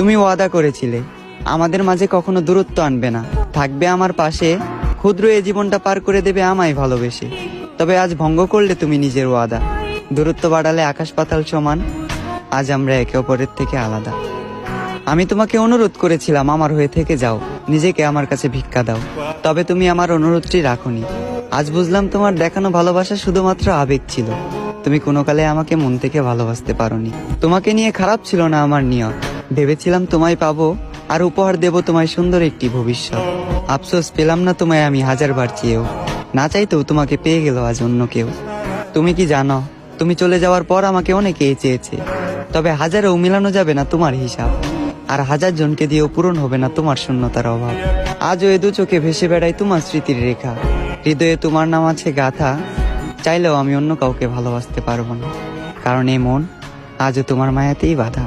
তুমি ওয়াদা করেছিলে আমাদের মাঝে কখনো দূরত্ব আনবে না, থাকবে আমার পাশে, ক্ষুদ্র এই জীবনটা পার করে দেবে আমায় ভালোবেসে। তবে আজ ভঙ্গ করলে তুমি নিজের ওয়াদা, দূরত্ব বাড়ালে আকাশ পাতাল সমান, আজ আমরা একে অপরের থেকে আলাদা। আমি তোমাকে অনুরোধ করেছিলাম আমার হয়ে থেকে যাও, নিজেকে আমার কাছে ভিক্ষা দাও, তবে তুমি আমার অনুরোধটি রাখোনি। আজ বুঝলাম তোমার দেখানো ভালোবাসা শুধুমাত্র আবেগ ছিল, তুমি কোনো কালে আমাকে মন থেকে ভালোবাসতে পারোনি। তোমাকে নিয়ে খারাপ ছিল না আমার নিয়ত, ভেবেছিলাম তোমায় পাবো আর উপহার দেব তোমায় সুন্দর একটি ভবিষ্যৎ। আফসোস পেলাম না তোমায় আমি হাজারবার চেয়েও, না চাইতেও তোমাকে পেয়ে গেল আজ অন্য কেউ। তুমি কি জানো, তুমি চলে যাওয়ার পর আমাকে অনেকেই চেয়েছে, তবে হাজারেও মিলানো যাবে না তোমার হিসাব, আর হাজার জনকে দিয়েও পূরণ হবে না তোমার শূন্যতার অভাব। আজও এ দু চোখে ভেসে বেড়াই তোমার স্মৃতির রেখা, হৃদয়ে তোমার নাম আছে গাথা, চাইলেও আমি অন্য কাউকে ভালোবাসতে পারবো না, কারণ এই মন আজও তোমার মায়াতেই বাঁধা।